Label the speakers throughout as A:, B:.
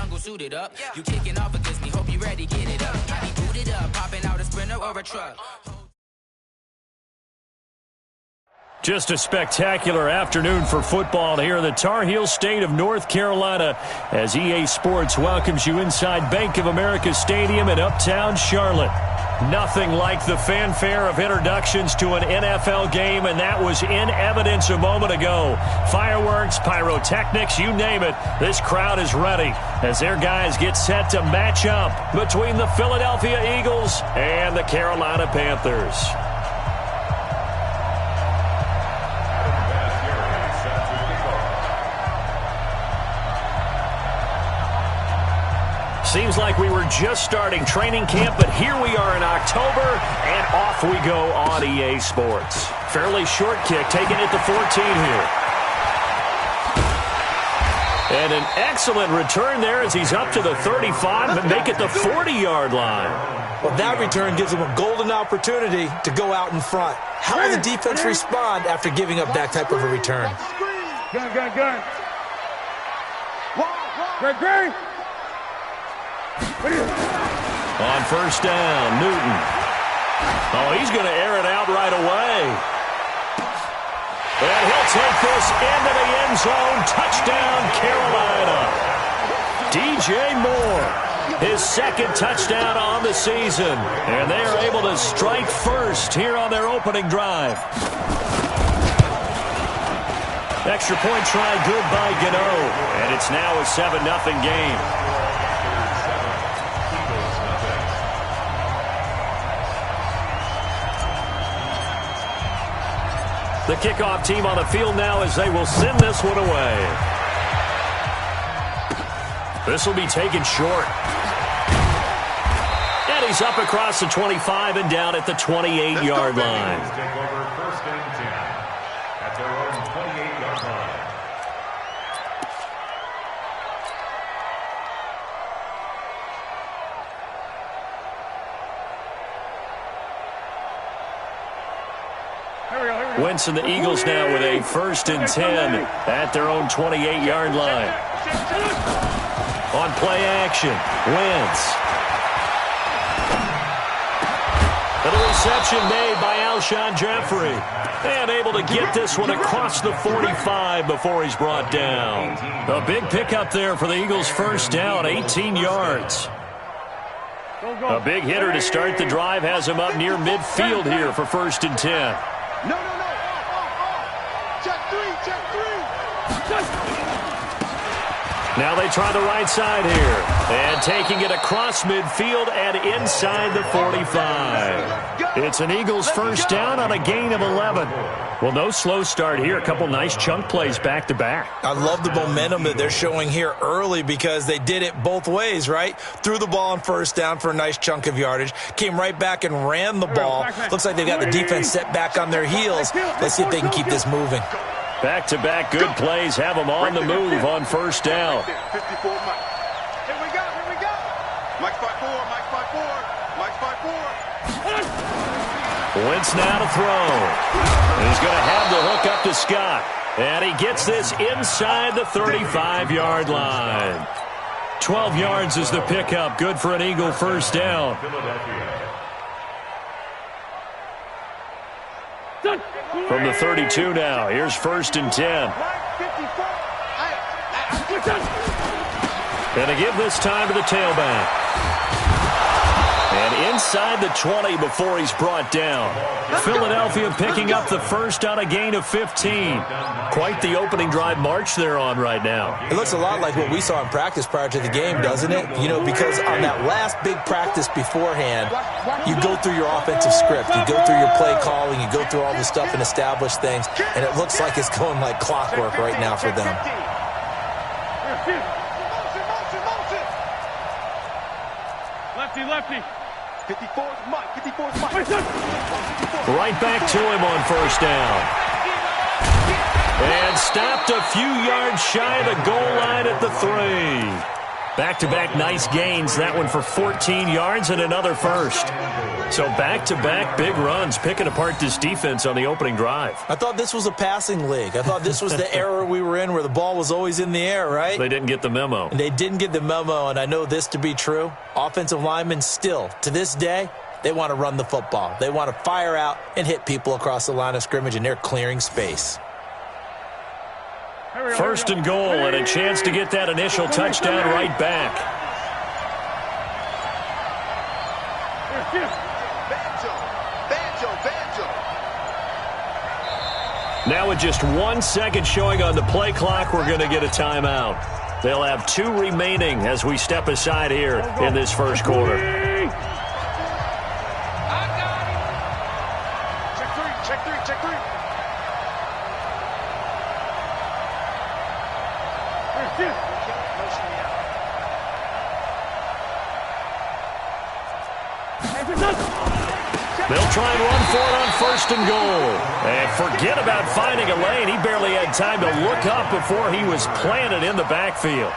A: jungle suited up. You kicking off against me, hope you ready, get it up. I be booted up, popping out a Sprinter or a truck.
B: Just a spectacular afternoon for football here in the Tar Heel state of North Carolina as EA Sports welcomes you inside Bank of America Stadium in uptown Charlotte. Nothing like the fanfare of introductions to an NFL game, and that was in evidence a moment ago. Fireworks, pyrotechnics, you name it. This crowd is ready as their guys get set to match up between the Philadelphia Eagles and the Carolina Panthers. Seems like we were just starting training camp, but here we are in October, and off we go on EA Sports. Fairly short kick, taking it to 14 here. And an excellent return there as he's up to the 35 and make it the 40-yard line.
C: Well, that return gives him a golden opportunity to go out in front. How will the defense respond after giving up that type of a return?
D: Good.
B: On first down, Newton. Oh, he's going to air it out right away. And he'll take this into the end zone. Touchdown, Carolina. DJ Moore, his second touchdown on the season. And they are able to strike first here on their opening drive. Extra point try good by Gano. And it's now a 7-0 game. The kickoff team on the field now as they will send this one away. This will be taken short. And he's up across the 25 and down at the 28-yard line.
E: Take over first and 10 at their own 28-yard line.
B: Wentz and the Eagles now with a first and 10 at their own 28-yard line. On play action, Wentz. And a reception made by Alshon Jeffrey. And able to get this one across the 45 before he's brought down. A big pickup there for the Eagles' first down, 18 yards. A big hitter to start the drive has him up near midfield here for first and 10.
D: No. Check three.
B: Now they try the right side here. And taking it across midfield and inside the 45. It's an Eagles first down on a gain of 11. Well, no slow start here. A couple nice chunk plays back-to-back.
C: I love the momentum that they're showing here early because they did it both ways, right? Threw the ball on first down for a nice chunk of yardage. Came right back and ran the ball. Looks like they've got the defense set back on their heels. Let's see if they can keep this moving.
B: Back-to-back good plays have them on the move on first down.
D: 54 Mike. Here we go. Mike's 5-4. Mike's 5-4.
B: Wentz now to throw. He's going to have the hook up to Scott. And he gets this inside the 35-yard line. 12 yards is the pickup. Good for an Eagle first down. From the 32 now, here's first and 10. And to give this time to the tailback. And inside the 20 before he's brought down. Philadelphia picking up the first on a gain of 15. Quite the opening drive march they're on right now.
C: It looks a lot like what we saw in practice prior to the game, doesn't it? You know, because on that last big practice beforehand, you go through your offensive script. You go through your play calling. You go through all the stuff and establish things. And it looks like it's going like clockwork right now for them.
D: Lefty. 54's Mike.
B: Right back to him on first down. And stopped a few yards shy of the goal line at the 3. Back-to-back nice gains. That one for 14 yards and another first. So back-to-back big runs, picking apart this defense on the opening drive.
C: I thought this was a passing league. I thought this was the era we were in where the ball was always in the air, right?
B: They didn't get the memo.
C: And they didn't get the memo, and I know this to be true. Offensive linemen still, to this day, they want to run the football. They want to fire out and hit people across the line of scrimmage, and they're clearing space.
B: First and goal, and a chance to get that initial touchdown right back. Now with just 1 second showing on the play clock, we're going to get a timeout. They'll have 2 remaining as we step aside here in this first quarter.
D: Check three.
B: They'll try and run for it on first and goal. And forget about finding a lane. He barely had time to look up before he was planted in the backfield.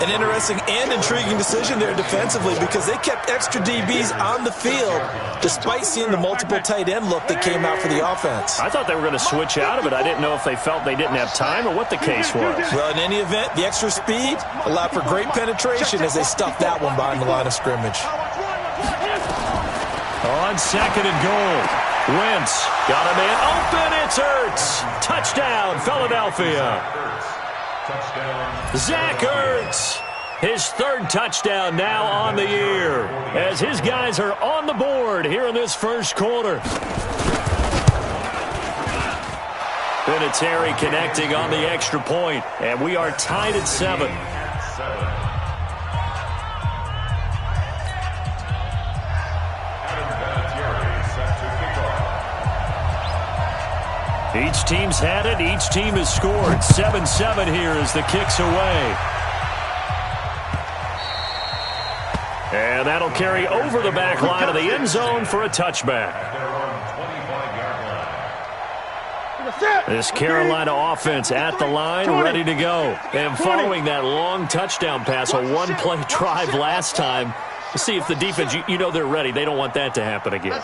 C: An interesting and intriguing decision there defensively because they kept extra DBs on the field despite seeing the multiple tight end look that came out for the offense.
B: I thought they were going to switch out of it. I didn't know if they felt they didn't have time or what the case was.
C: Well, in any event, the extra speed allowed for great penetration as they stuffed that one behind the line of scrimmage.
B: On second and goal, Wentz got a man open. It's Ertz. Touchdown, Philadelphia. Zach Ertz, his 3rd touchdown now on the year as his guys are on the board here in this first quarter. Vinatieri connecting on the extra point, and we are tied at 7. Each team's had it. Each team has scored. 7-7 here as the kick's away. And that'll carry over the back line of the end zone for a touchback. This Carolina offense at the line, ready to go. And following that long touchdown pass, a one-play drive last time, to see if the defense, you know they're ready. They don't want that to happen again.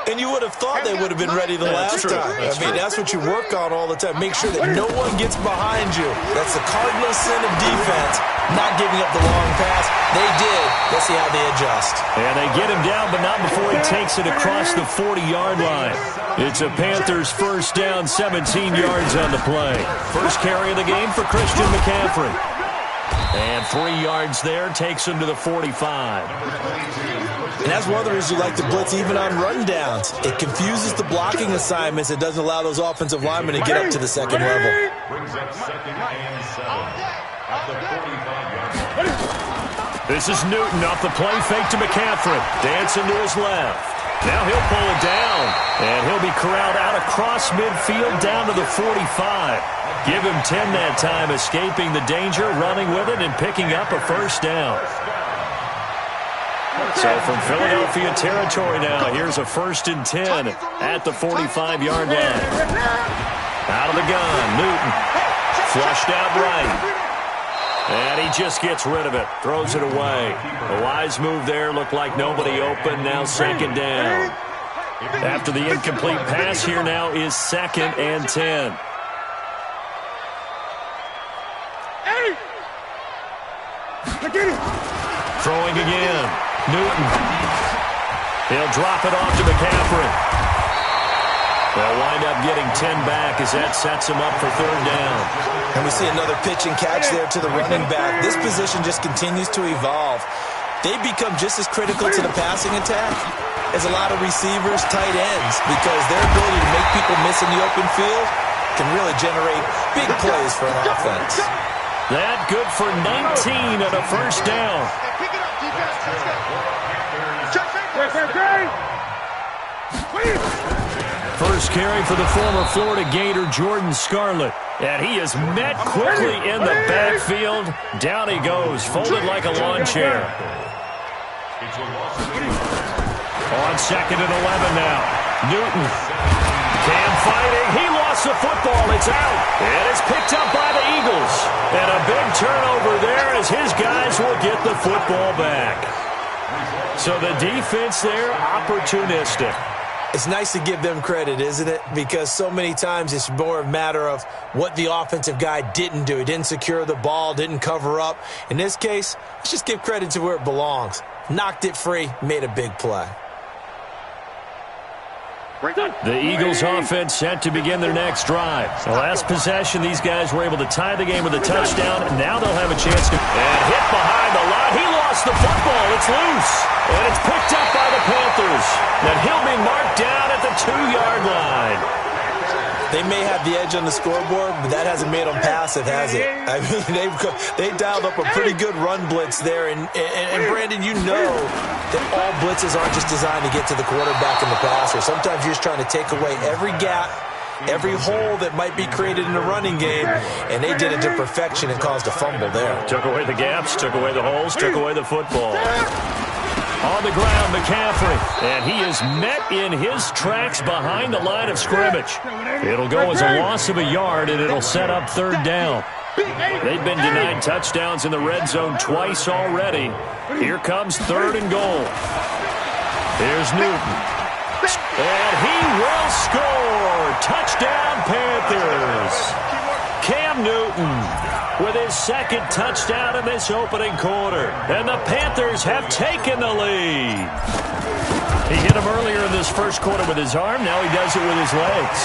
C: And you would have thought they would have been ready the last time. I mean, that's what you work on all the time. Make sure that no one gets behind you. That's the cardinal sin of defense, not giving up the long pass. They did. Let's see how they adjust.
B: And they get him down, but not before he takes it across the 40-yard line. It's a Panthers first down, 17 yards on the play. First carry of the game for Christian McCaffrey. And 3 yards there, takes him to the 45.
C: And that's one of the reasons you like to blitz even on rundowns. It confuses the blocking assignments. It doesn't allow those offensive linemen to get up to the second level.
E: Brings up 2nd and 7 at the 45-yard line.
B: This is Newton off the play fake to McCaffrey. Dancing to his left. Now he'll pull it down. And he'll be corralled out across midfield down to the 45. Give him 10 that time, escaping the danger, running with it, and picking up a first down. So from Philadelphia territory now, here's a 1st and 10 at the 45-yard line. Out of the gun, Newton. Flushed out right. And he just gets rid of it, throws it away. A wise move there, looked like nobody open, now 2nd down. After the incomplete pass, here now is 2nd and 10. Throwing again. Newton. He'll drop it off to McCaffrey. They'll wind up getting 10 back as that sets him up for 3rd down.
C: And we see another pitch and catch there to the running back. This position just continues to evolve. They become just as critical to the passing attack as a lot of receivers, tight ends, because their ability to make people miss in the open field can really generate big plays for an offense.
B: That good for 19 and a first down.
D: Pick it up, defense. Let's go.
B: First carry for the former Florida Gator, Jordan Scarlett. And he is met quickly in the backfield. Down he goes, folded like a lawn chair. On 2nd and 11 now. Newton. Cam fighting. He lost lost the football. It's out. And it's picked up by the Eagles. And a big turnover there as his guys will get the football back. So the defense there, opportunistic.
C: It's nice to give them credit, isn't it? Because so many times it's more a matter of what the offensive guy didn't do. He didn't secure the ball, didn't cover up. In this case, let's just give credit to where it belongs. Knocked it free, made a big play.
B: The Eagles offense set to begin their next drive. The last possession, these guys were able to tie the game with a touchdown. Now they'll have a chance to... And hit behind the line. He lost the football. It's loose. And it's picked up by the Panthers. And he'll be marked down at the 2-yard line.
C: They may have the edge on the scoreboard, but that hasn't made them pass it, has it? I mean, they dialed up a pretty good run blitz there. And Brandon, you know that all blitzes aren't just designed to get to the quarterback and the passer. Sometimes you're just trying to take away every gap, every hole that might be created in the running game, and they did it to perfection and caused a fumble there.
B: Took away the gaps, took away the holes, took away the football. On the ground, McCaffrey, and he is met in his tracks behind the line of scrimmage. It'll go as a loss of a yard, and it'll set up 3rd down. They've been denied touchdowns in the red zone twice already. Here comes 3rd and goal. Here's Newton. And he will score! Touchdown, Panthers! Cam Newton with his 2nd touchdown in this opening quarter. And the Panthers have taken the lead. He hit him earlier in this first quarter with his arm. Now he does it with his legs.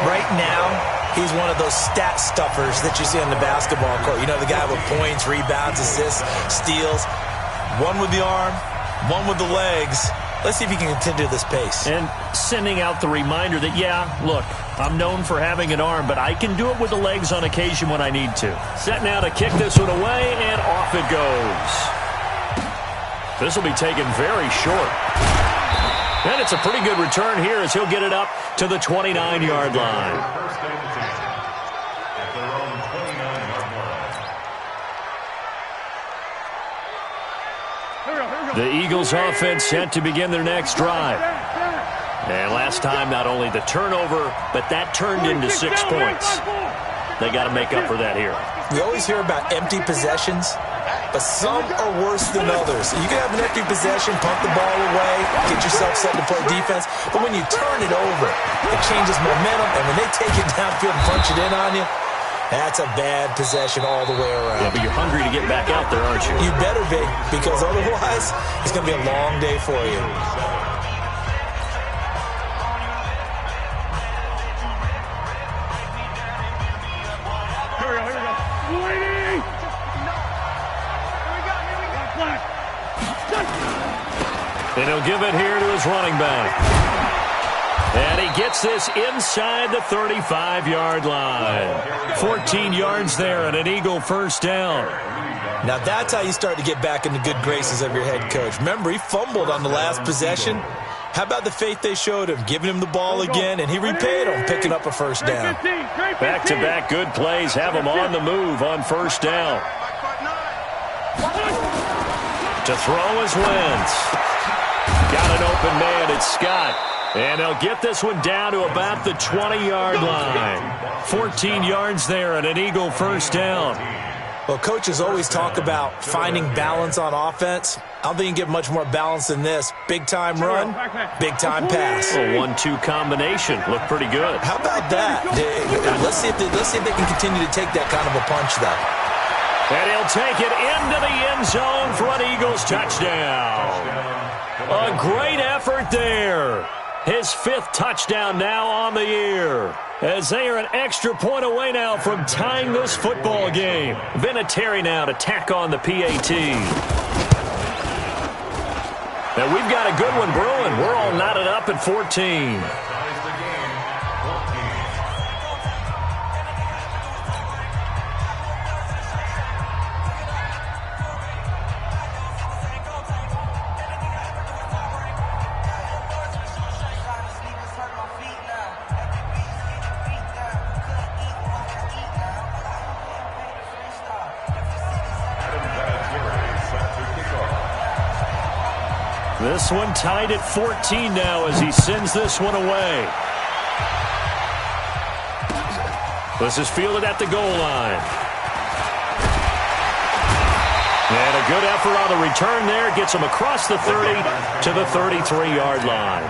C: Right now, he's one of those stat stuffers that you see on the basketball court. You know, the guy with points, rebounds, assists, steals. One with the arm, one with the legs. Let's see if he can continue this pace.
B: And sending out the reminder that, yeah, look, I'm known for having an arm, but I can do it with the legs on occasion when I need to. Set now to kick this one away, and off it goes. This will be taken very short. And it's a pretty good return here as he'll get it up to the 29-yard line.
E: First and 10 at their own 29-yard line.
B: The Eagles offense set to begin their next drive. And last time, not only the turnover, but that turned into 6 points. They got to make up for that here.
C: We always hear about empty possessions, but some are worse than others. You can have an empty possession, pump the ball away, get yourself set to play defense, but when you turn it over, it changes momentum, and when they take it downfield and punch it in on you, that's a bad possession all the way around.
B: Yeah, but you're hungry to get back out there, aren't you?
C: You better be, because otherwise, it's going to be a long day for you.
B: And he'll give it here to his running back. And he gets this inside the 35-yard line. 14 yards there and an Eagle first down.
C: Now that's how you start to get back in the good graces of your head coach. Remember, he fumbled on the last possession. How about the faith they showed him, giving him the ball again, and he repaid him, picking up a first down.
B: Back-to-back good plays have him on the move on first down. To throw is Wentz. Got an open man, it's Scott. And they'll get this one down to about the 20-yard line. 14 yards there and an Eagle first down.
C: Well, coaches always talk about finding balance on offense. I don't think you can get much more balance than this. Big-time run, big-time pass.
B: A 1-2 combination. Looked pretty good.
C: How about that? Let's see if they can continue to take that kind of a punch, though.
B: And he'll take it into the end zone for an Eagles touchdown. A great effort there. His 5th touchdown now on the year. As they are an extra point away now from tying this football game. Vinatieri now to tack on the PAT. Now we've got a good one brewing. We're all knotted up at 14. This one tied at 14 now as he sends this one away. This is fielded at the goal line. And a good effort on the return there. Gets them across the 30 to the 33-yard line.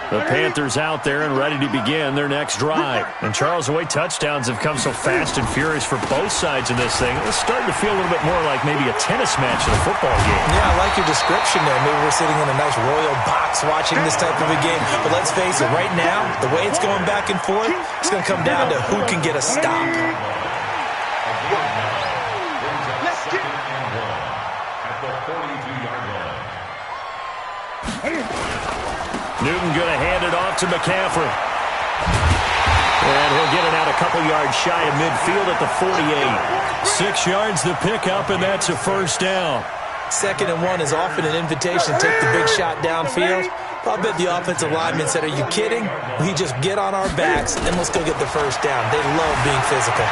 B: The Panthers out there and ready to begin their next drive. And Charles, the way touchdowns have come so fast and furious for both sides in this thing, it's starting to feel a little bit more like maybe a tennis match in a football game.
C: Yeah, I like your description there. Maybe we're sitting in a nice royal box watching this type of a game. But let's face it, right now, the way it's going back and forth, it's going to come down to who can get a stop.
B: Newton going to hand it off to McCaffrey. And he'll get it out a couple yards shy of midfield at the 48. 6 yards the pickup, and that's a first down.
C: 2nd and 1 is often an invitation to take the big shot downfield. I bet the offensive lineman said, are you kidding? We just get on our backs and let's go get the first down. They love being physical.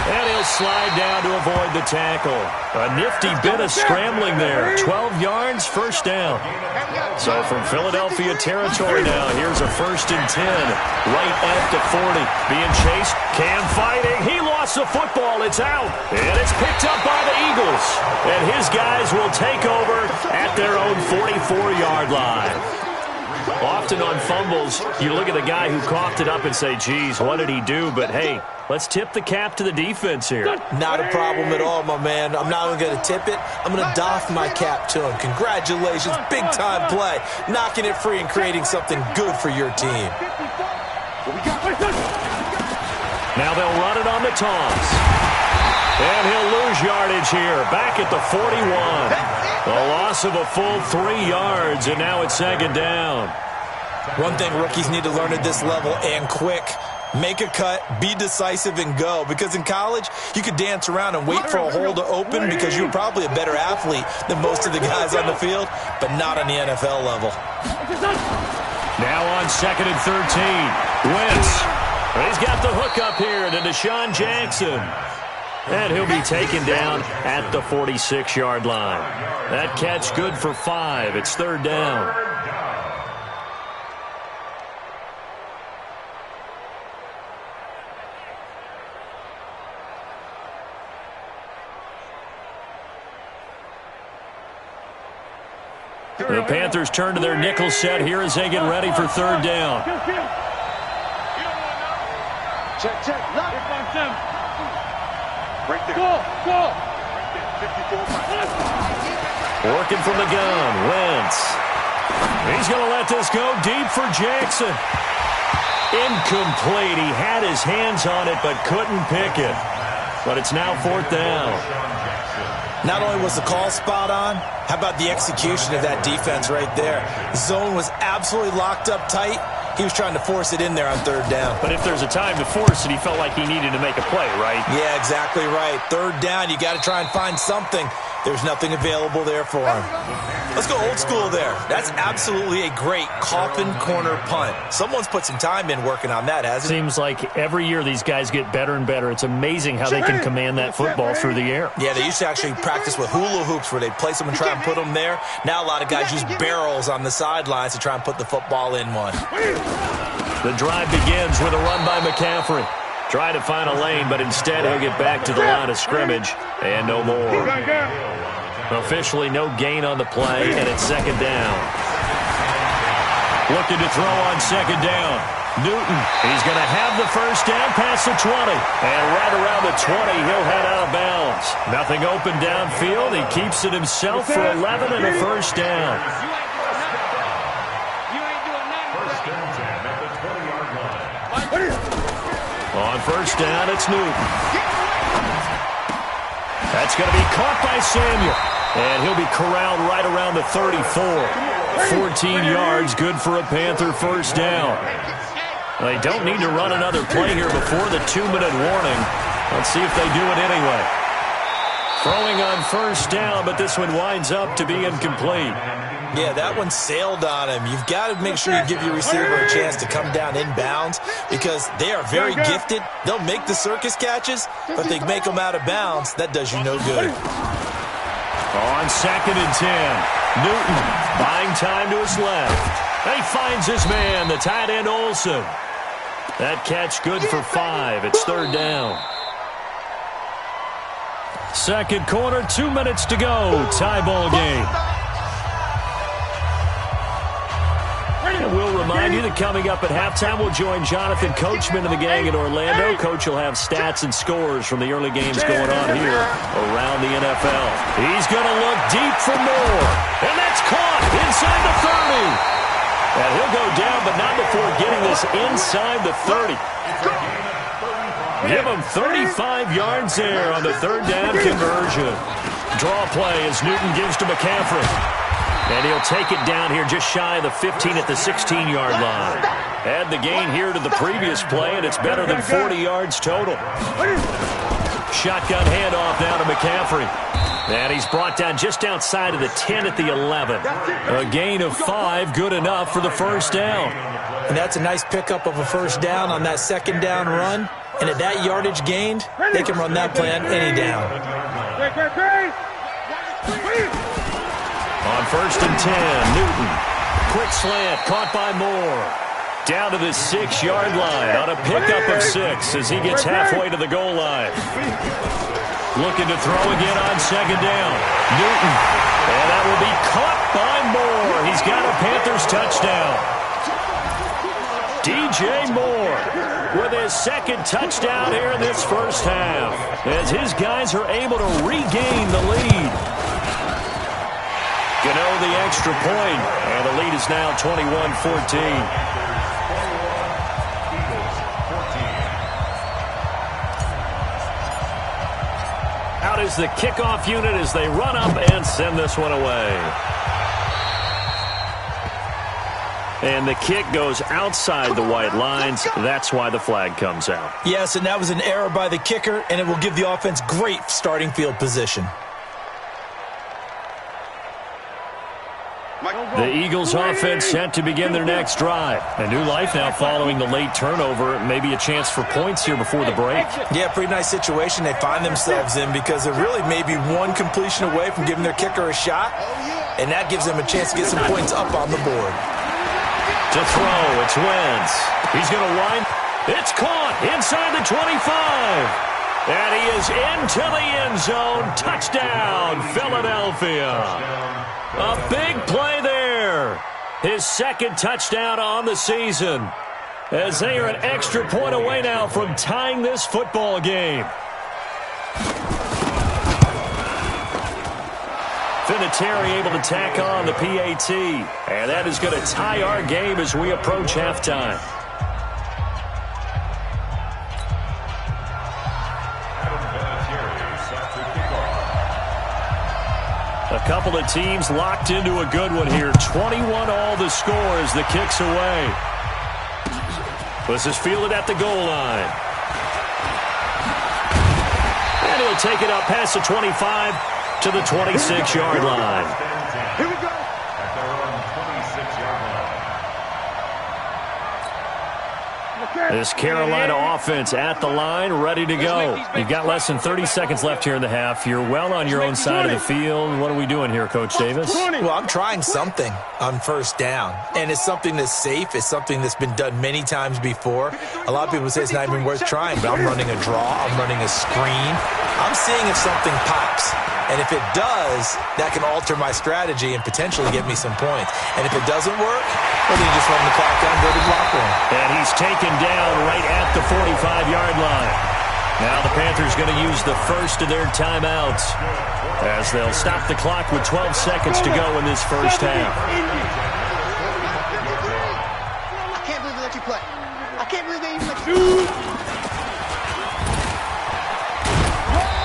B: And he'll slide down to avoid the tackle. A nifty bit of scrambling there. 12 yards, first down. So from Philadelphia territory now, here's a 1st and 10. Right at the 40. Being chased. Cam fighting. He lost the football. It's out. And it's picked up by the Eagles. And his guys will take over at their own 44-yard line. Often on fumbles, you look at the guy who coughed it up and say, geez, what did he do? But, hey, let's tip the cap to the defense here.
C: Not a problem at all, my man. I'm not even going to tip it. I'm going to doff my cap to him. Congratulations. Big-time play. Knocking it free and creating something good for your team.
B: Now they'll run it on the toss. And he'll lose yardage here. Back at the 41. A loss of a full 3 yards, and now it's 2nd down.
C: One thing rookies need to learn at this level, and quick. Make a cut, be decisive, and go. Because in college, you could dance around and wait for a hole to open because you're probably a better athlete than most of the guys on the field, but not on the NFL level.
B: Now on 2nd and 13. Wentz. He's got the hook up here to Deshaun Jackson. And he'll be taken down at the 46-yard line. That catch good for 5. It's 3rd down. The Panthers turn to their nickel set here as they get ready for 3rd down.
D: Check. Right there. Go.
B: Working from the gun, Wentz. He's going to let this go deep for Jackson. Incomplete. He had his hands on it but couldn't pick it. But it's now 4th down.
C: Not only was the call spot on, how about the execution of that defense right there? The zone was absolutely locked up tight. He was trying to force it in there on 3rd down.
B: But if there's a time to force it, he felt like he needed to make a play, right?
C: Yeah, exactly right. 3rd down, you got to try and find something. There's nothing available there for him. Let's go old school there. That's absolutely a great coffin corner punt. Someone's put some time in working on that, hasn't it?
B: Seems like every year these guys get better and better. It's amazing how they can command that football through the air.
C: Yeah, they used to actually practice with hula hoops where they'd place them and try and put them there. Now a lot of guys use barrels on the sidelines to try and put the football in one.
B: The drive begins with a run by McCaffrey. Try to find a lane, but instead he'll get back to the line of scrimmage and no more. Officially no gain on the play, and it's 2nd down. Looking to throw on 2nd down. Newton, he's going to have the first down past the 20. And right around the 20, he'll head out of bounds. Nothing open downfield. He keeps it himself for 11 and a first down. On 1st down, it's Newton. That's going to be caught by Samuel. And he'll be corralled right around the 34. 14 yards, good for a Panther first down. They don't need to run another play here before the 2-minute warning. Let's see if they do it anyway. Throwing on 1st down, but this one winds up to be incomplete.
C: Yeah, that one sailed on him. You've got to make sure you give your receiver a chance to come down inbounds because they are very gifted. They'll make the circus catches, but they make them out of bounds. That does you no good.
B: On 2nd and 10, Newton buying time to his left. He finds his man, the tight end Olsen. That catch good for 5. It's third down. Second quarter, 2 minutes to go. Tie ball game. And we'll remind you that coming up at halftime, we'll join Jonathan Coachman and the gang in Orlando. Coach will have stats and scores from the early games going on here around the NFL. He's going to look deep for more. And that's caught inside the 30. And he'll go down, but not before getting this inside the 30. Give him 35 yards there on the third down conversion. Draw play as Newton gives to McCaffrey. And he'll take it down here just shy of the 15 at the 16-yard line. Add the gain here to the previous play, and it's better than 40 yards total. Shotgun handoff now to McCaffrey. And he's brought down just outside of the 10 at the 11. A gain of 5, good enough for the first down.
C: And that's a nice pickup of a first down on that second down run. And at that yardage gained, they can run that play on any down.
B: On first and 10, Newton. Quick slant, caught by Moore. Down to the 6-yard line on a pickup of 6 as he gets halfway to the goal line. Looking to throw again on second down. Newton. And that will be caught by Moore. He's got a Panthers touchdown. DJ Moore with his second touchdown here in this first half as his guys are able to regain the lead. Gano the extra point, and the lead is now 21-14. Out is the kickoff unit as they run up and send this one away. And the kick goes outside the white lines. That's why the flag comes out.
C: Yes, and that was an error by the kicker, and it will give the offense great starting field position.
B: The Eagles offense set to begin their next drive. A new life now following the late turnover. Maybe a chance for points here before the break.
C: Yeah, pretty nice situation they find themselves in because they're really maybe one completion away from giving their kicker a shot, and that gives them a chance to get some points up on the board.
B: To throw, it's Wentz. He's going to wind. It's caught inside the 25. And he is into the end zone. Touchdown, Philadelphia. A big play there. His second touchdown on the season. As they are an extra point away now from tying this football game. Vinatieri able to tack on the PAT. And that is going to tie our game as we approach halftime. A couple of teams locked into a good one here. 21 all the score as the kick's away. This is fielded at the goal line. And he'll take it up past the 25 to the 26-yard line.
D: Here we go.
E: At their own 26-yard line.
B: This Carolina offense at the line, ready to go. You've got less than 30 seconds left here in the half. You're well on your own side of the field. What are we doing here, Coach Davis?
C: Well, I'm trying something on first down, and it's something that's safe. It's something that's been done many times before. A lot of people say it's not even worth trying, but I'm running a draw. I'm running a screen. I'm seeing if something pops. And if it does, that can alter my strategy and potentially get me some points. And if it doesn't work, well, then you just run the clock down, go to the locker room.
B: And he's taken down right at the 45-yard line. Now the Panthers going to use the first of their timeouts as they'll stop the clock with 12 seconds to go in this first half.
D: I can't believe they let you play. I can't believe they even let you.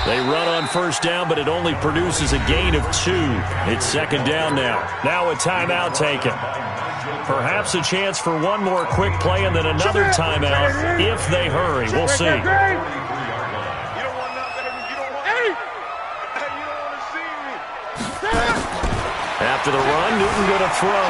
B: They run on first down, but it only produces a gain of 2. It's second down now. Now a timeout taken. Perhaps a chance for one more quick play and then another timeout if they hurry. We'll see.
D: You don't want nothing. You don't want. Hey, you don't want to see me.
B: After the run, Newton going to throw.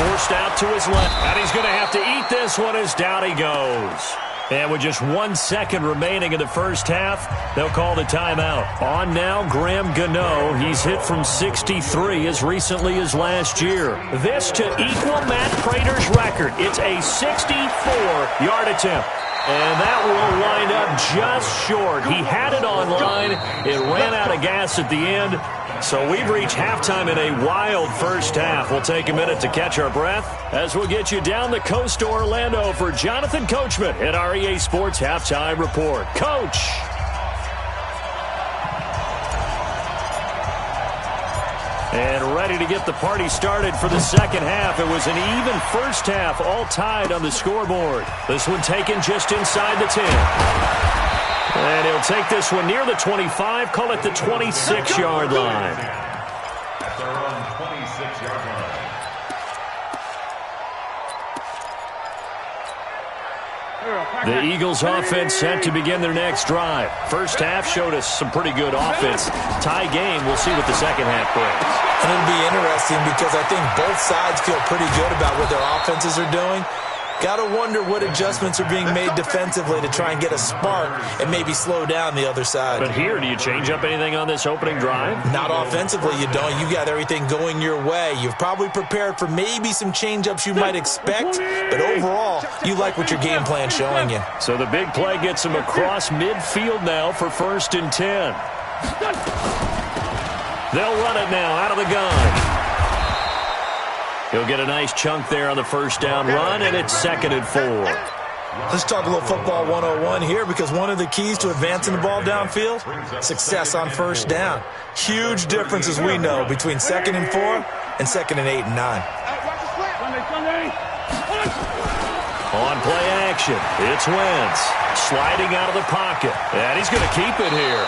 B: Forced out to his left. And he's going to have to eat this one as down he goes. And with just 1 second remaining in the first half, they'll call the timeout. On now, Graham Gano. He's hit from 63 as recently as last year. This to equal Matt Prater's record. It's a 64-yard attempt. And that will wind up just short. He had it on line. It ran out of gas at the end. So we've reached halftime in a wild first half. We'll take a minute to catch our breath as we'll get you down the coast to Orlando for Jonathan Coachman at our EA Sports Halftime Report. Coach. And ready to get the party started for the second half. It was an even first half, all tied on the scoreboard. This one taken just inside the 10. And he'll take this one near the 25, call it the 26-yard line.
E: At their own 26-yard line.
B: The Eagles offense set to begin their next drive. First half showed us some pretty good offense. Tie game, we'll see what the second half brings.
C: And it'll be interesting because I think both sides feel pretty good about what their offenses are doing. Got to wonder what adjustments are being made defensively to try and get a spark and maybe slow down the other side.
B: But here, do you change up anything on this opening drive?
C: Not offensively, you don't. You got everything going your way. You've probably prepared for maybe some change-ups you might expect, but overall, you like what your game plan's showing you.
B: So the big play gets him across midfield now for 1st and 10. They'll run it now out of the gun. He'll get a nice chunk there on the first down run, and it's 2nd and 4.
C: Let's talk a little football 101 here because one of the keys to advancing the ball downfield, success on first down. Huge difference, as we know, between 2nd and 4 and 2nd and 8 and 9.
B: On play action, it's Wentz sliding out of the pocket, and he's going to keep it here.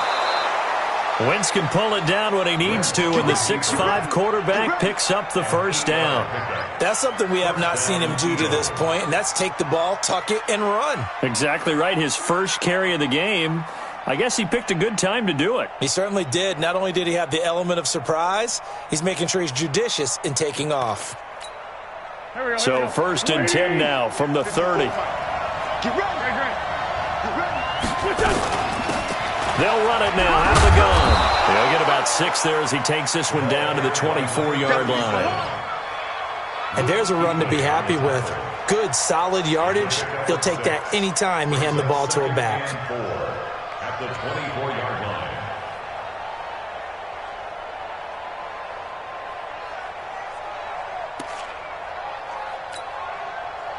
B: Wentz can pull it down when he needs to, and the 6'5" quarterback picks up the first down.
C: That's something we have not seen him do to this point, and that's take the ball, tuck it, and run.
B: Exactly right. His first carry of the game. I guess he picked a good time to do it.
C: He certainly did. Not only did he have the element of surprise, he's making sure he's judicious in taking off.
B: So 1st and 10 now from the 30. They'll run it now out of the gun. They'll get about 6 there as he takes this one down to the 24-yard line.
C: And there's a run to be happy with. Good, solid yardage. He'll take that any time you hand the ball to a back.
E: At the 24-yard line.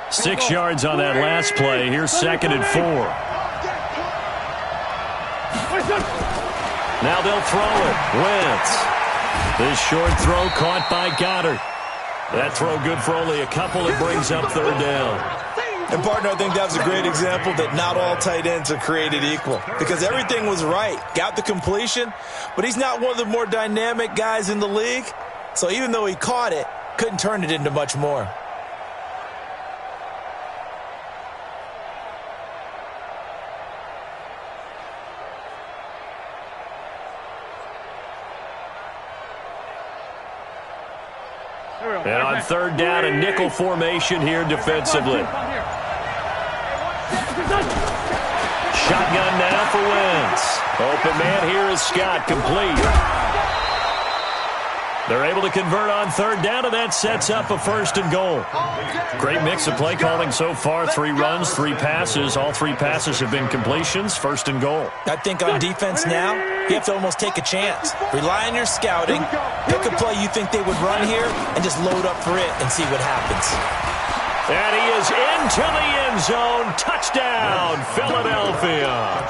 B: 6 yards on that last play. Here's 2nd and 4. Now they'll throw it. Wentz. This short throw caught by Goddard. That throw good for only a couple. It brings up 3rd down.
C: And, partner, I think that was a great example that not all tight ends are created equal because everything was right. Got the completion, but he's not one of the more dynamic guys in the league. So even though he caught it, couldn't turn it into much more.
B: And on 3rd down, a nickel formation here defensively. Shotgun now for Wentz. Open man here is Scott, complete. They're able to convert on 3rd down, and that sets up a 1st and goal. Great mix of play calling so far. 3 runs, 3 passes. All 3 passes have been completions. 1st and goal.
C: I think on defense now, you have to almost take a chance. Rely on your scouting. Pick a play you think they would run here, and just load up for it and see what happens.
B: And he is into the end zone. Touchdown, Philadelphia.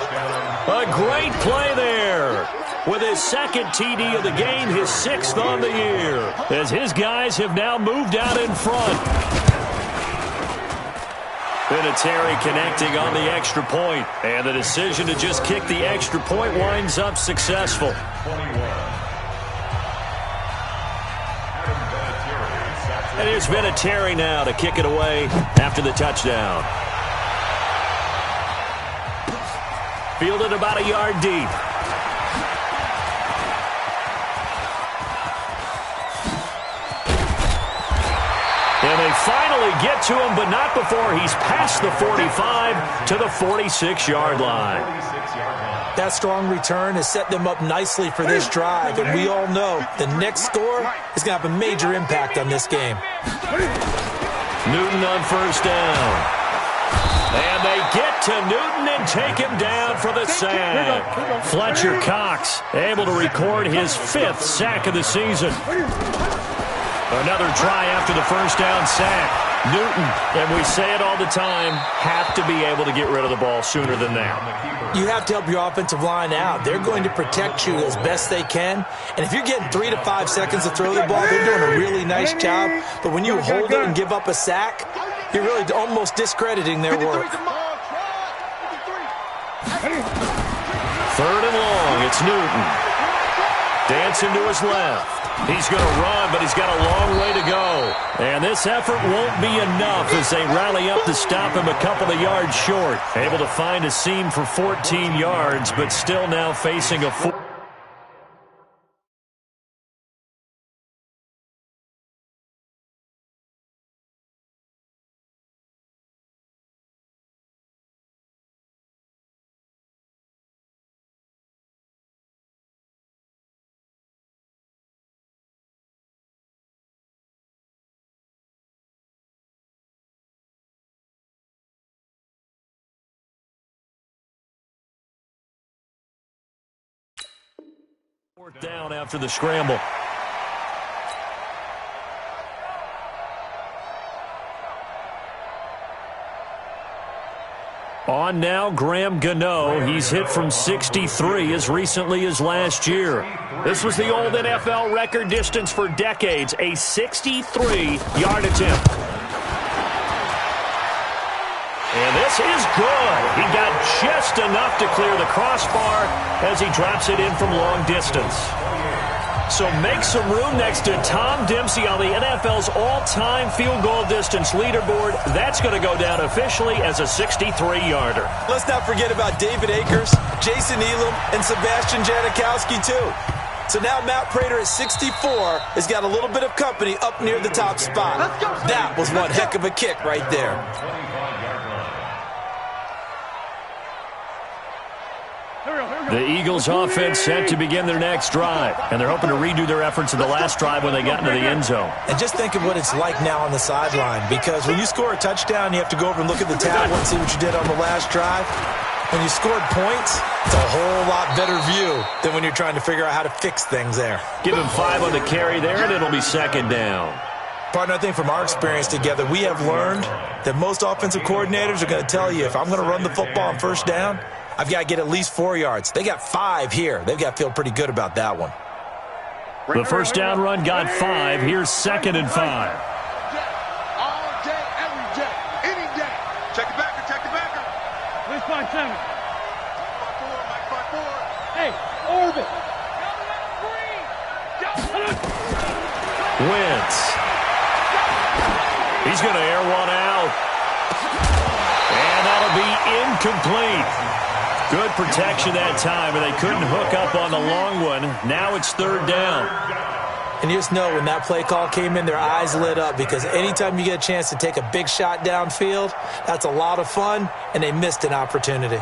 B: A great play there. With his 2nd TD of the game, his 6th on the year. As his guys have now moved out in front. Vinatieri connecting on the extra point. And the decision to just kick the extra point winds up successful. And here's Vinatieri now to kick it away after the touchdown. Fielded about a yard deep. And they finally get to him, but not before he's past the 45 to the 46-yard line.
C: That strong return has set them up nicely for this drive, and we all know the next score is going to have a major impact on this game.
B: Newton on first down. And they get to Newton and take him down for the sack. Fletcher Cox able to record his 5th sack of the season. Another try after the first down sack. Newton, and we say it all the time, have to be able to get rid of the ball sooner than that.
C: You have to help your offensive line out. They're going to protect you as best they can. And if you're getting 3 to 5 seconds to throw the ball, they're doing a really nice job. But when you hold it and give up a sack, you're really almost discrediting their work.
B: 3rd and long, it's Newton. Dancing to his left. He's going to run, but he's got a long way to go. And this effort won't be enough as they rally up to stop him a couple of yards short. Able to find a seam for 14 yards, but still now facing a 4. Down after the scramble. On now, Graham Gano. He's hit from 63 as recently as last year. This was the old NFL record distance for decades, a 63-yard attempt. And this is good. He got just enough to clear the crossbar as he drops it in from long distance. So make some room next to Tom Dempsey on the NFL's all-time field goal distance leaderboard. That's going to go down officially as a 63-yarder.
C: Let's not forget about David Akers, Jason Elam, and Sebastian Janikowski, too. So now Matt Prater at 64 has got a little bit of company up near the top spot. That was one heck of a kick right there.
B: The Eagles offense set to begin their next drive, and they're hoping to redo their efforts in the last drive when they got into the end zone.
C: And just think of what it's like now on the sideline, because when you score a touchdown, you have to go over and look at the tablet and see what you did on the last drive. When you scored points, it's a whole lot better view than when you're trying to figure out how to fix things there.
B: Give him 5 on the carry there, and it'll be 2nd down.
C: Partner, I think from our experience together, we have learned that most offensive coordinators are going to tell you, if I'm going to run the football on first down, I've got to get at least 4 yards. They got 5 here. They've got to feel pretty good about that one.
B: The first down run got 5. Here's 2nd and 5.
D: All day, every day, any day. Check the backer, check the backer.
F: Please find 7.
D: Mike 5-4.
F: Hey, orbit.
B: Wentz. He's going to air one out. And that'll be incomplete. Good protection that time, and they couldn't hook up on the long one. Now it's 3rd down.
C: And you just know when that play call came in, their eyes lit up, because anytime you get a chance to take a big shot downfield, that's a lot of fun, and they missed an opportunity.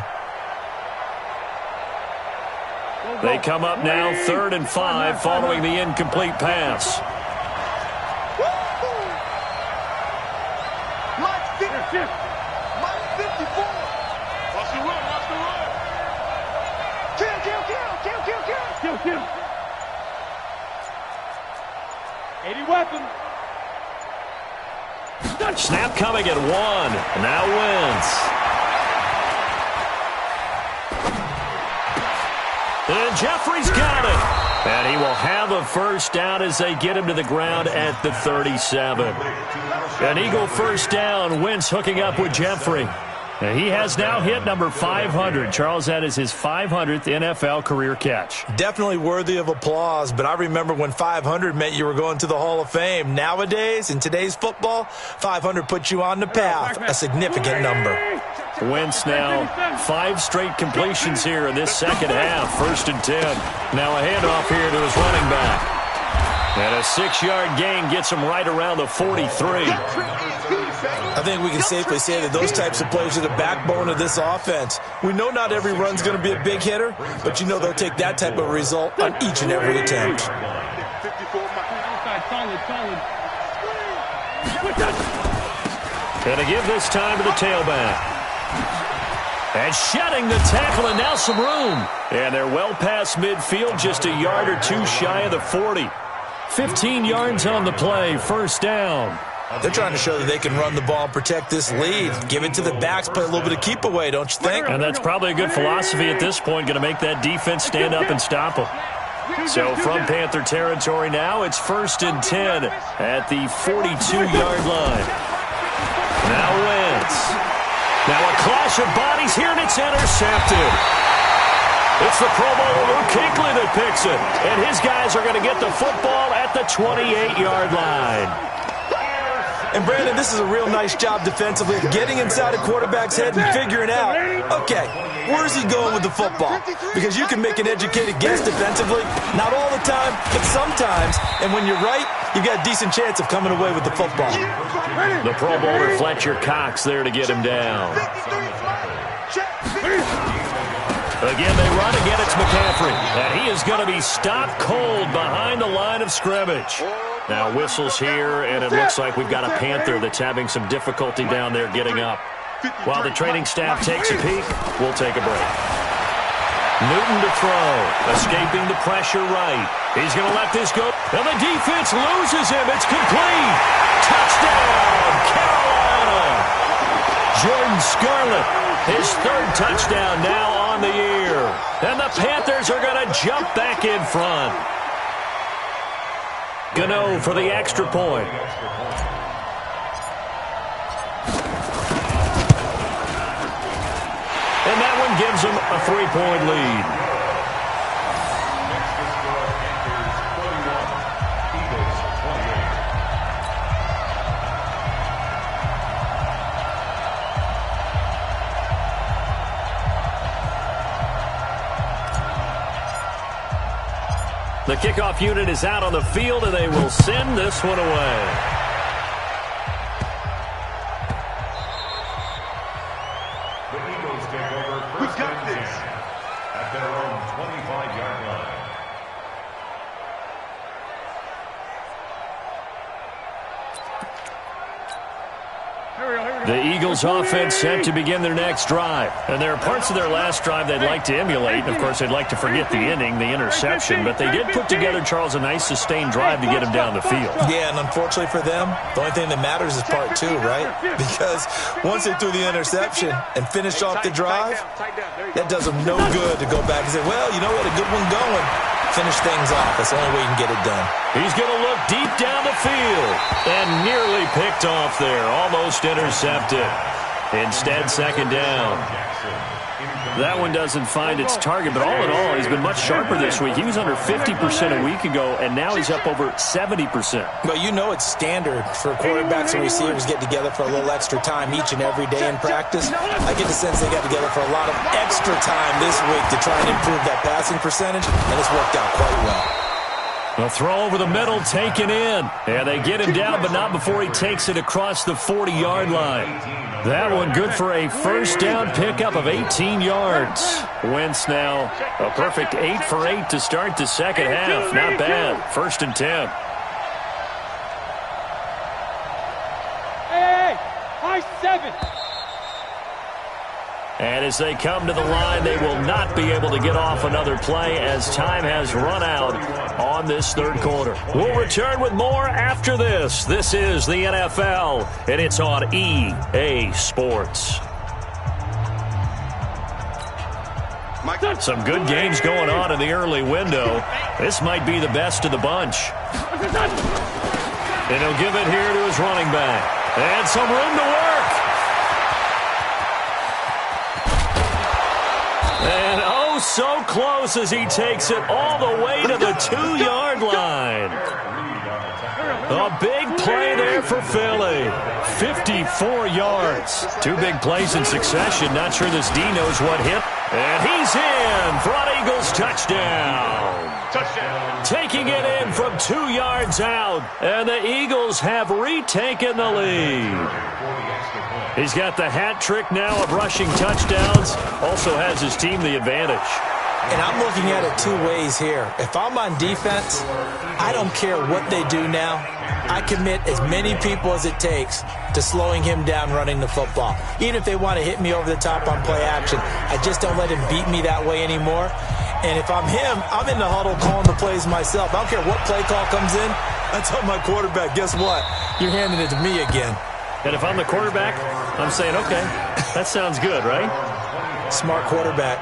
B: They come up now 3rd and 5 following the incomplete pass.
D: Mike 54. Watch the run, watch the run.
F: Kill. 80 weapons.
B: Snap coming at 1. Now Wentz. And Jeffrey's got it. And he will have a first down as they get him to the ground at the 37. An Eagle first down. Wentz hooking up with Jeffrey. And he has now hit number 500. Charles, that is his 500th NFL career catch.
C: Definitely worthy of applause, but I remember when 500 meant you were going to the Hall of Fame. Nowadays, in today's football, 500 puts you on the path, a significant number.
B: Wentz now 5 straight completions here in this second half. 1st and 10. Now a handoff here to his running back. And a 6-yard gain gets him right around the 43.
C: I think we can safely say that those types of plays are the backbone of this offense. We know not every run's going to be a big hitter, but you know they'll take that type of result on each and every attempt.
B: Going to give this time to the tailback. And shedding the tackle, and now some room. And they're well past midfield, just a yard or two shy of the 40. 15 yards on the play, first down.
C: They're trying to show that they can run the ball and protect this lead. Give it to the backs, play a little bit of keep away, don't you think?
B: And that's probably a good philosophy at this point, going to make that defense stand up and stop them. So from Panther territory now, it's 1st and 10 at the 42-yard line. Now Wentz. Now a clash of bodies here, and it's intercepted. It's the Pro Bowler Luke Kuechly that picks it. And his guys are going to get the football at the 28-yard line.
C: And, Brandon, this is a real nice job defensively, getting inside a quarterback's head and figuring out, okay, where's he going with the football? Because you can make an educated guess defensively, not all the time, but sometimes. And when you're right, you've got a decent chance of coming away with the football.
B: The Pro Bowler Fletcher Cox there to get him down. Again, they run. Again, it's McCaffrey. And he is going to be stopped cold behind the line of scrimmage. Now whistles here, and it looks like we've got a Panther that's having some difficulty down there getting up. While the training staff takes a peek, we'll take a break. Newton to throw, escaping the pressure right. He's going to let this go. And the defense loses him. It's complete. Touchdown, Carolina. Jordan Scarlett, his 3rd touchdown now on the year. And the Panthers are going to jump back in front. Gano for the extra point. And that one gives them a 3-point lead. The kickoff unit is out on the field, and they will send this one away.
E: The Eagles take over first and 10 at their own 25-yard line.
B: The Eagles offense set to begin their next drive. And there are parts of their last drive they'd like to emulate. And, of course, they'd like to forget the ending, the interception. But they did put together, Charles, a nice sustained drive to get him down the field.
C: Yeah, and unfortunately for them, the only thing that matters is part 2, right? Because once they threw the interception and finished off the drive, that does them no good to go back and say, well, you know what, a good one going. Finish things off. That's the only way you can get it done.
B: He's going to look deep down the field and nearly picked off there. Almost intercepted. Instead, 2nd down. That one doesn't find its target, but all in all, he's been much sharper this week. He was under 50% a week ago, and now he's up over 70%.
C: Well, you know it's standard for quarterbacks and receivers get together for a little extra time each and every day in practice. I get the sense they got together for a lot of extra time this week to try and improve that passing percentage, and it's worked out quite well.
B: A throw over the middle taken in. And they get him down, but not before he takes it across the 40-yard line. That one good for a first down pickup of 18 yards. Wentz now a perfect 8 for 8 to start the second half. Not bad. 1st and 10.
F: Hey, high 7.
B: And as they come to the line, they will not be able to get off another play as time has run out on this 3rd quarter. We'll return with more after this. This is the NFL, and it's on EA Sports. Some good games going on in the early window. This might be the best of the bunch. And he'll give it here to his running back. And some room to work. And oh, so close as he takes it all the way to the 2-yard line. A big play there for Philly. 54 yards. 2 big plays in succession. Not sure this D knows what hit. And he's in for an Eagles touchdown. Taking it in from 2 yards out. And the Eagles have retaken the lead. He's got the hat trick now of rushing touchdowns. Also has his team the advantage.
C: And I'm looking at it 2 ways here. If I'm on defense, I don't care what they do now. I commit as many people as it takes to slowing him down running the football. Even if they want to hit me over the top on play action, I just don't let him beat me that way anymore. And if I'm him, I'm in the huddle calling the plays myself. I don't care what play call comes in. I tell my quarterback, guess what? You're handing it to me again.
B: And if I'm the quarterback, I'm saying, okay, that sounds good, right?
C: Smart quarterback.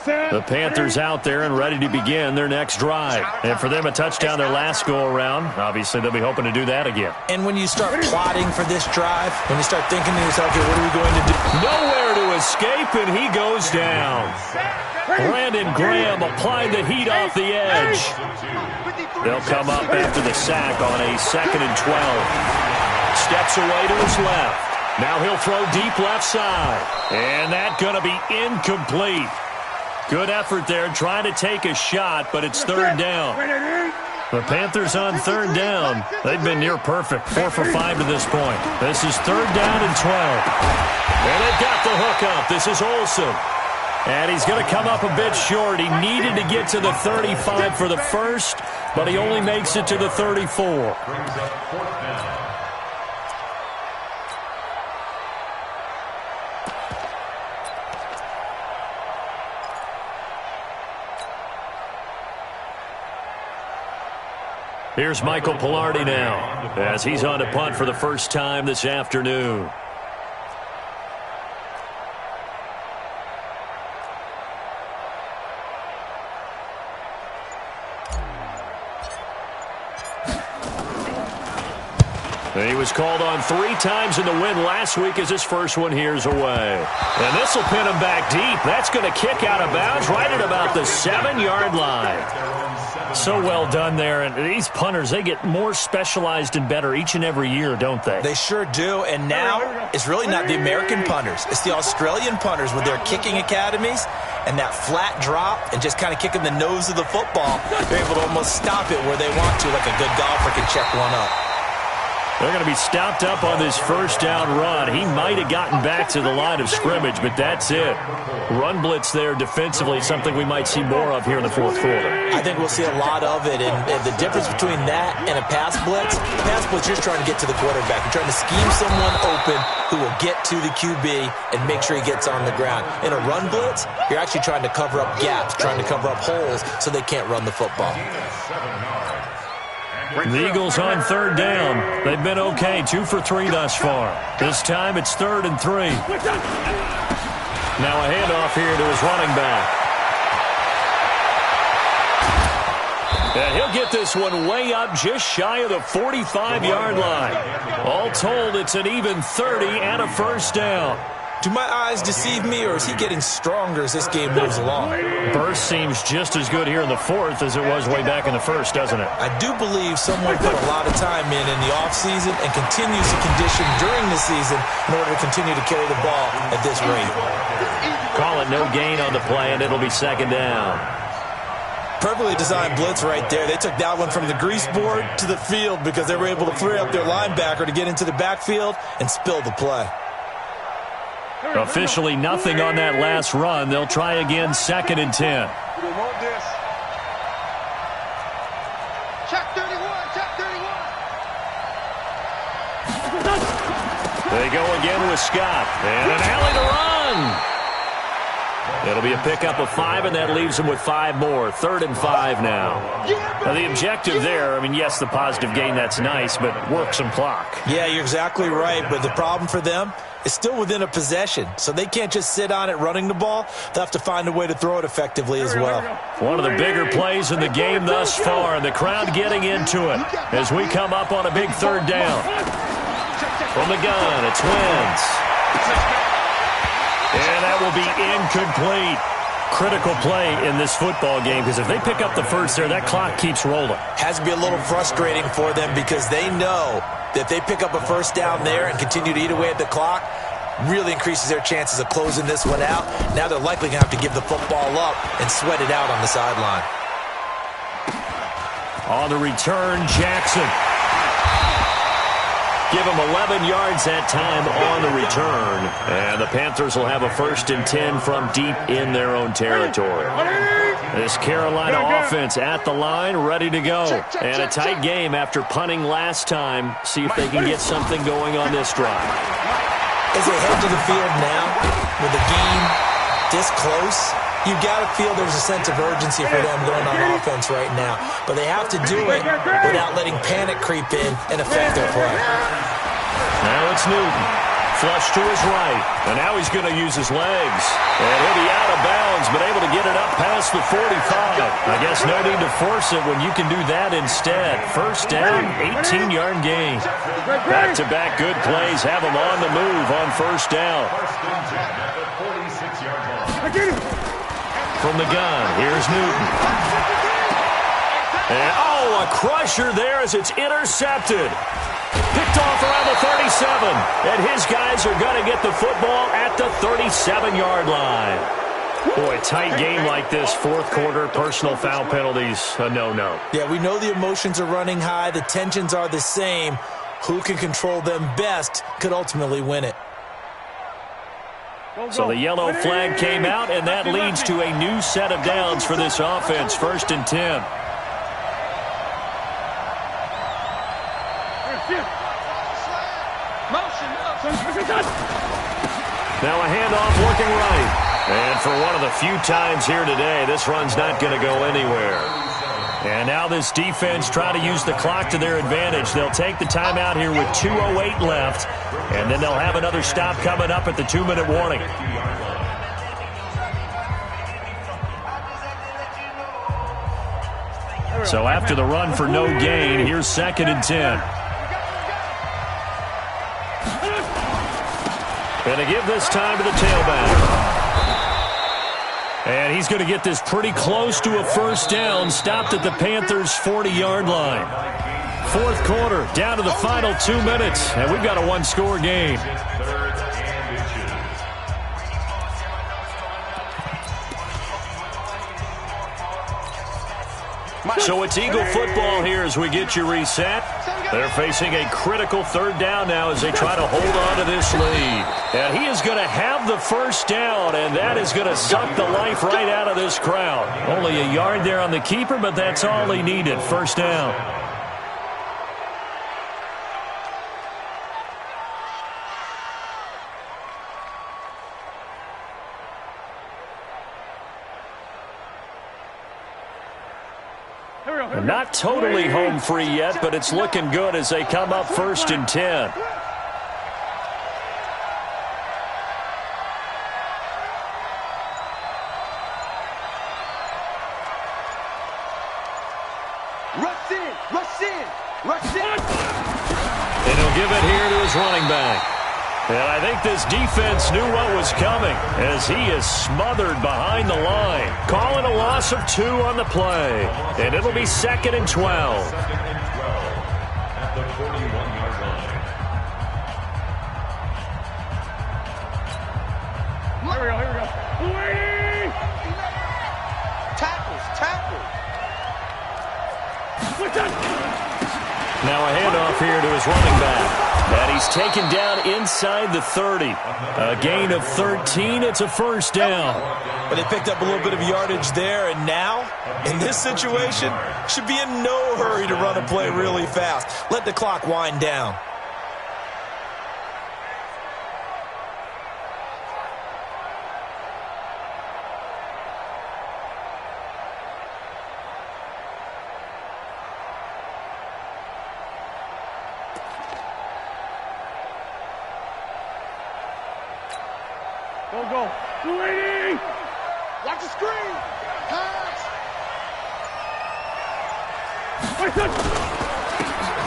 B: The Panthers out there and ready to begin their next drive. And for them, a touchdown their last go-around. Obviously, they'll be hoping to do that again.
C: And when you start plotting for this drive, when you start thinking to yourself, okay, what are we going to do?
B: Nowhere to escape, and he goes down. Brandon Graham applied the heat off the edge. They'll come up after the sack on a 2nd and 12. Steps away to his left. Now he'll throw deep left side. And that's going to be incomplete. Good effort there, trying to take a shot, but it's 3rd down. The Panthers on 3rd down. They've been near perfect, 4 for 5 to this point. This is 3rd down and 12. And they've got the hook up. This is Olsen. And he's going to come up a bit short. He needed to get to the 35 for the first, but he only makes it to the 34. Here's Michael Pilardi now as he's on to punt for the first time this afternoon. He was called on 3 times in the win last week as his first one here's away. And this will pin him back deep. That's going to kick out of bounds right at about the 7-yard line. So well done there. And these punters, they get more specialized and better each and every year, don't they?
C: They sure do. And now it's really not the American punters. It's the Australian punters with their kicking academies and that flat drop and just kind of kicking the nose of the football. They're able to almost stop it where they want to, like a good golfer can check one up.
B: They're going to be stopped up on this first down run. He might have gotten back to the line of scrimmage, but that's it. Run blitz there defensively, something we might see more of here in the 4th quarter.
C: I think we'll see a lot of it, and the difference between that and a pass blitz, you're just trying to get to the quarterback. You're trying to scheme someone open who will get to the QB and make sure he gets on the ground. In a run blitz, you're actually trying to cover up gaps, trying to cover up holes so they can't run the football.
B: The Eagles on 3rd down. They've been okay, 2 for 3 thus far. This time it's 3rd and 3. Now a handoff here to his running back. And he'll get this one way up just shy of the 45-yard line. All told, it's an even 30 and a first down.
C: Do my eyes deceive me, or is he getting stronger as this game moves along?
B: Burst seems just as good here in the 4th as it was way back in the 1st, doesn't it?
C: I do believe someone put a lot of time in the offseason and continues to condition during the season in order to continue to carry the ball at this rate.
B: Call it no gain on the play, and it'll be 2nd down.
C: Perfectly designed blitz right there. They took that one from the grease board to the field because they were able to free up their linebacker to get into the backfield and spill the play.
B: Officially nothing on that last run. They'll try again, 2nd and 10.
D: Check 31, check 31.
B: They go again with Scott. And an alley to run. It'll be a pickup of 5, and that leaves them with 5 more. 3rd and 5 now. Now the objective there, I mean, yes, the positive gain, that's nice, but work some clock.
C: Yeah, you're exactly right, but the problem for them is still within a possession, so they can't just sit on it running the ball. They'll have to find a way to throw it effectively as well.
B: One of the bigger plays in the game thus far, and the crowd getting into it as we come up on a big 3rd down. From the gun, it's Wentz. And that will be incomplete. Critical play in this football game, because if they pick up the first there, that clock keeps rolling.
C: Has to be a little frustrating for them because they know that if they pick up a first down there and continue to eat away at the clock, really increases their chances of closing this one out. Now they're likely going to have to give the football up and sweat it out on the sideline.
B: On the return, Jackson. Give him 11 yards that time on the return. And the Panthers will have a 1st and 10 from deep in their own territory. This Carolina offense at the line, ready to go. And a tight game after punting last time. See if they can get something going on this drive.
C: As they head to the field now, with the game this close, you've got to feel there's a sense of urgency for them going on offense right now. But they have to do it without letting panic creep in and affect their play.
B: Now it's Newton. Flush to his right. And now he's going to use his legs. And he'll be out of bounds, but able to get it up past the 45. I guess no need to force it when you can do that instead. First down, 18-yard gain. Back-to-back good plays have him on the move on first down. From the gun, here's Newton. And, a crusher there as it's intercepted. Picked off around the 37. And his guys are going to get the football at the 37-yard line. Boy, tight game like this, fourth quarter, personal foul penalties, a no-no.
C: Yeah, we know the emotions are running high. The tensions are the same. Who can control them best could ultimately win it.
B: So the yellow flag came out, and that leads to a new set of downs for this offense. 1st and 10. Now a handoff looking right. And for one of the few times here today, this run's not going to go anywhere. And now this defense trying to use the clock to their advantage. They'll take the timeout here with 2:08 left. And then they'll have another stop coming up at the 2-minute warning. So after the run for no gain, here's 2nd and 10. And to give this time to the tailback. And he's going to get this pretty close to a first down, stopped at the Panthers' 40-yard line. Fourth quarter, down to the final 2 minutes, and we've got a one-score game. So it's Eagle football here as we get you reset. They're facing a critical 3rd down now as they try to hold on to this lead. And he is going to have the first down, and that is going to suck the life right out of this crowd. Only a yard there on the keeper, but that's all he needed. First down. Not totally home free yet, but it's looking good as they come up 1st and 10.
D: Rush in, rush in, rush in.
B: And he'll give it here to his running back. And I think this defense knew what was coming as he is smothered behind the line. Calling a loss of 2 on the play. And it'll be 2nd and 12.
E: At the 41-yard line.
F: Here we go.
D: Tackles.
B: Now a handoff here to his running back. And he's taken down inside the 30. A gain of 13. It's a first down.
C: But they picked up a little bit of yardage there, and now, in this situation, should be in no hurry to run a play really fast. Let the clock wind down.
F: Go. 280.
D: Watch the screen. Pass.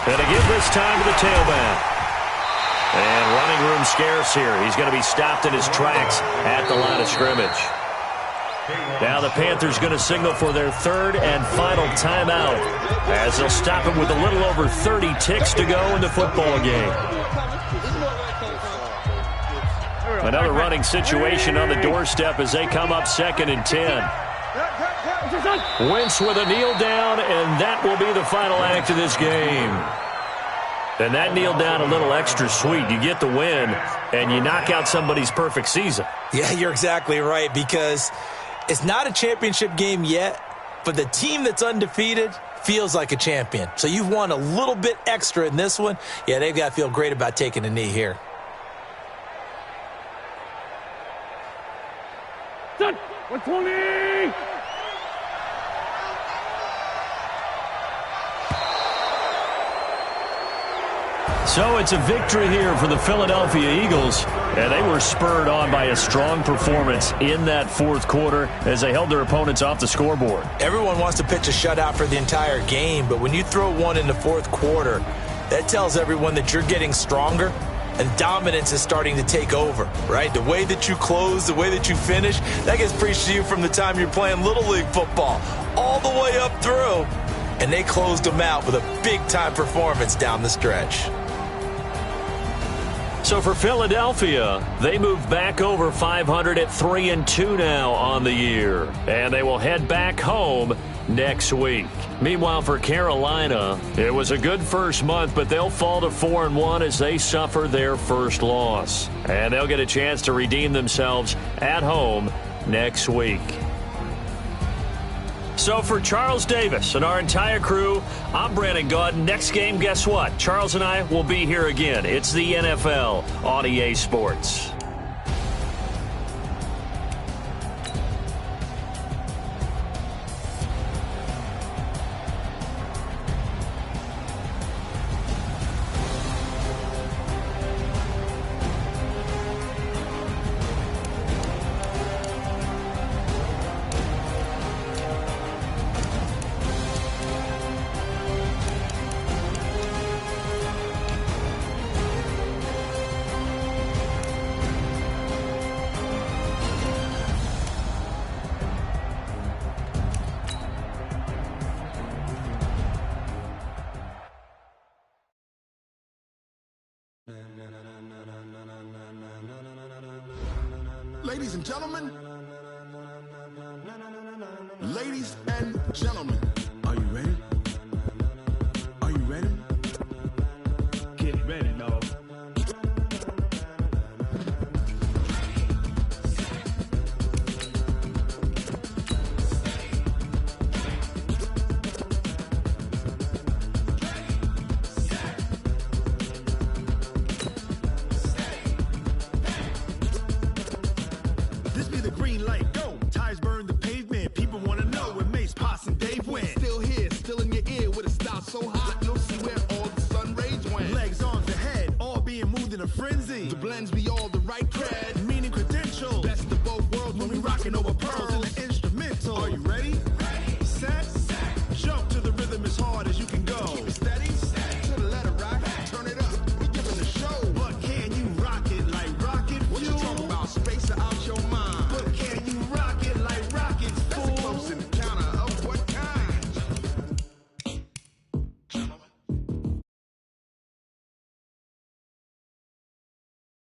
B: And to give this time to the tailback. And running room scarce here. He's going to be stopped in his tracks at the line of scrimmage. Now the Panthers going to signal for their third and final timeout as they'll stop him with a little over 30 ticks to go in the football game. Another running situation on the doorstep as they come up 2nd and 10. Wentz with a kneel down, and that will be the final act of this game. And that kneel down a little extra sweet. You get the win, and you knock out somebody's perfect season.
C: Yeah, you're exactly right, because it's not a championship game yet, but the team that's undefeated feels like a champion. So you've won a little bit extra in this one. Yeah, they've got to feel great about taking a knee here.
F: Done. 120.
B: So it's a victory here for the Philadelphia Eagles, and they were spurred on by a strong performance in that fourth quarter as they held their opponents off the scoreboard.
C: Everyone wants to pitch a shutout for the entire game, but when you throw one in the fourth quarter, that tells everyone that you're getting stronger and dominance is starting to take over, right? The way that you close, the way that you finish, that gets preached to you from the time you're playing Little League football all the way up through, and they closed them out with a big-time performance down the stretch.
B: So for Philadelphia, they move back over 500 at 3-2 now on the year. And they will head back home next week. Meanwhile, for Carolina, it was a good first month, but they'll fall to 4-1 as they suffer their first loss. And they'll get a chance to redeem themselves at home next week. So for Charles Davis and our entire crew, I'm Brandon Gaudin. Next game, guess what? Charles and I will be here again. It's the NFL on EA Sports.
G: Ladies and gentlemen,